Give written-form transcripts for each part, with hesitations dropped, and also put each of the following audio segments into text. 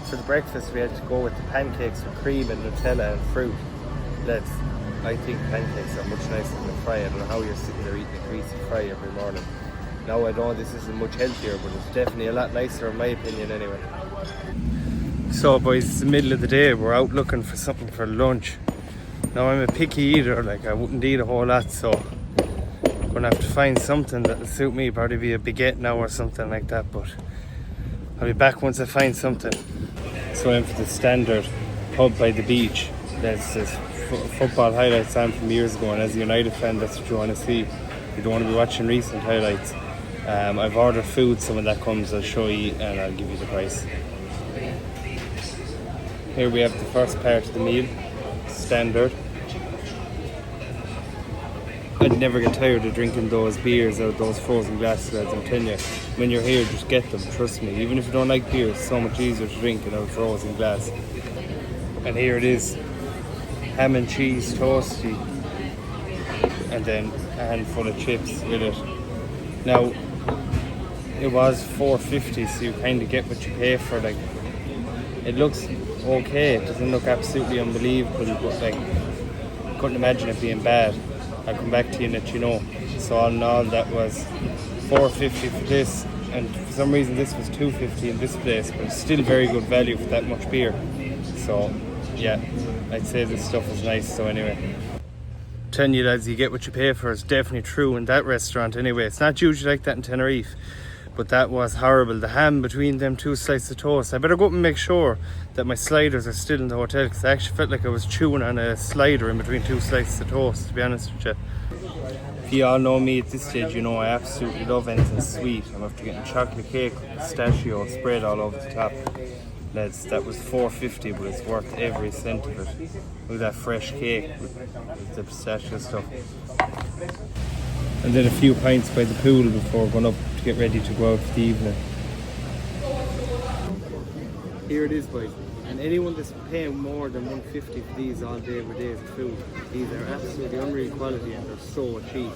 For the breakfast, we had to go with the pancakes with cream and Nutella and fruit. Lads, I think pancakes are much nicer than a fry. I don't know how you're sitting there eating a greasy fry every morning. Now I know this isn't much healthier, but it's definitely a lot nicer in my opinion anyway. So boys, it's the middle of the day. We're out looking for something for lunch. Now I'm a picky eater, like I wouldn't eat a whole lot, so I'm gonna have to find something that'll suit me. Probably be a baguette now or something like that, but I'll be back once I find something. So I'm for the standard pub by the beach. That's this football highlights on from years ago, and as a United fan, that's what you want to see. You don't want to be watching recent highlights. I've ordered food, so when that comes I'll show you and I'll give you the price. Here we have the first part of the meal, standard. I'd never get tired of drinking those beers out of those frozen glasses, lads, I'm telling you. When you're here, just get them, trust me. Even if you don't like beer, it's so much easier to drink in a frozen glass. And here it is, ham and cheese toasty, and then a handful of chips with it. Now, it was $4.50, so you kind of get what you pay for. Like, it looks okay, it doesn't look absolutely unbelievable, but like, couldn't imagine it being bad. I'll come back to you and let you know. So all in all, that was $4.50 for this, and for some reason this was $2.50 in this place, but it's still very good value for that much beer. So yeah, I'd say this stuff is nice. So anyway, telling you lads, you get what you pay for. It's definitely true in that restaurant anyway. It's not usually like that in Tenerife, but that was horrible. The ham between them two slices of toast. I better go up and make sure that my sliders are still in the hotel, because I actually felt like I was chewing on a slider in between two slices of toast, to be honest with you. If you all know me at this stage, you know I absolutely love anything sweet. I'm after getting chocolate cake with pistachio spread all over the top. Lads, that was $4.50, but it's worth every cent of it. Look at that fresh cake with the pistachio stuff. And then a few pints by the pool before going up to get ready to go out for the evening. Here it is, boys. And anyone that's paying more than $1.50 for these all day every day is food. These are absolutely unreal quality and they're so cheap.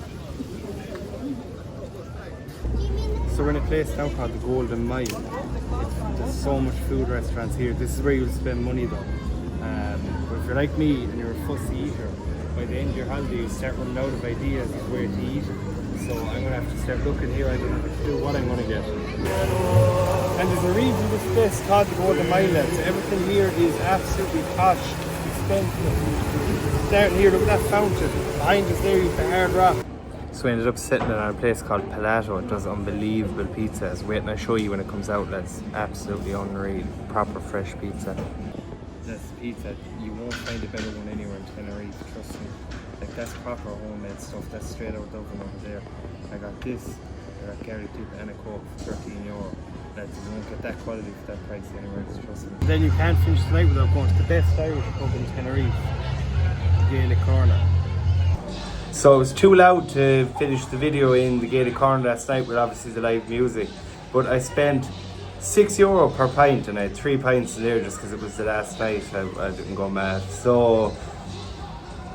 So we're in a place now called the Golden Mile. There's so much food restaurants here. This is where you'll spend money though. But if you're like me and you're a fussy eater, by the end of your holiday you start running out of ideas of where to eat. So I'm going to have to start looking here. I don't know what to do, what I'm going to get. And there's a reason this place is called the Golden Mile. So everything here is absolutely posh, expensive. Starting here, look at that fountain. Behind us there is the Hard Rock. So we ended up sitting at a place called Palato. It does unbelievable pizzas. Wait and I'll show you when it comes out, lads. Absolutely unreal. Proper fresh pizza. That's pizza. You won't find a better one anywhere in Tenerife, trust me. Like, that's proper homemade stuff. That's straight out of the oven over there. I got this, I got garlic dip and a Coke for €13. Lads, you won't get that quality for that price anywhere else, trust me. Then you can't finish the night without going to the best Irish pub in Tenerife, Gaelic Corner. So it was too loud to finish the video in the Gaelic Corner last night with obviously the live music, but I spent €6 per pint and I had 3 pints in there just because it was the last night. I didn't go mad. So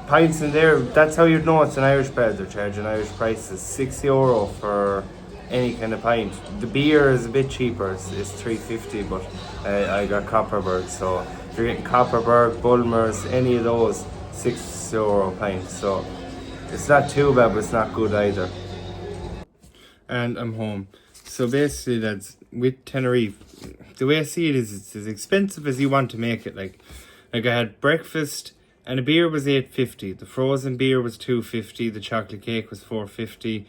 pints in there, that's how you'd know it's an Irish bar. They're charging Irish prices. €6 for any kind of pint. The beer is a bit cheaper, it's $3.50, but I got Copperberg, so if you're getting Copperberg, Bulmers, any of those, €6 a pint. So it's not too bad, but it's not good either. And I'm home. So basically, lads, with Tenerife, the way I see it is it's as expensive as you want to make it. Like I had breakfast and a beer was $8.50. The frozen beer was $2.50. The chocolate cake was $4.50.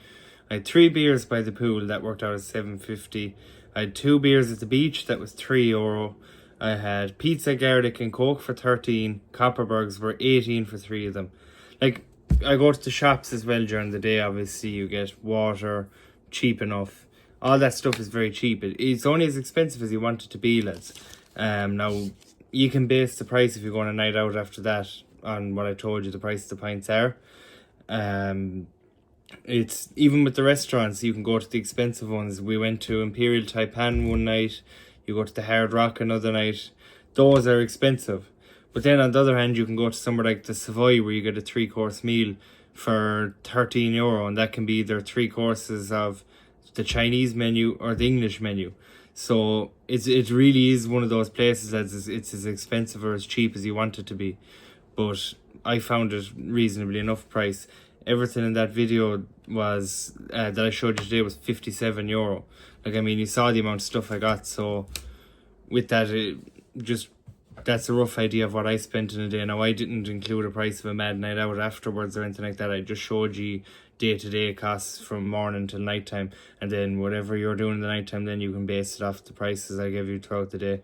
I had 3 beers by the pool, that worked out as $7.50. I had 2 beers at the beach, that was €3. I had pizza, garlic and Coke for $13. Copperbergs were $18 for 3 of them. Like, I go to the shops as well during the day. Obviously you get water, cheap enough. All that stuff is very cheap. It's only as expensive as you want it to be, lads. Now you can base the price if you're going a night out after that on what I told you the price of the pints are. It's even with the restaurants, you can go to the expensive ones. We went to Imperial Taipan one night, you go to the Hard Rock another night. Those are expensive. But then on the other hand, you can go to somewhere like the Savoy where you get a 3-course meal for €13, and that can be either 3 courses of the Chinese menu or the English menu. So it really is one of those places that it's as expensive or as cheap as you want it to be. But I found it reasonably enough price. Everything in that video was that I showed you today was €57. Like, I mean, you saw the amount of stuff I got. So with that, that's a rough idea of what I spent in a day. Now, I didn't include a price of a mad night out afterwards or anything like that. I just showed you day-to-day costs from morning till nighttime, and then whatever you're doing in the nighttime, then you can base it off the prices I give you throughout the day.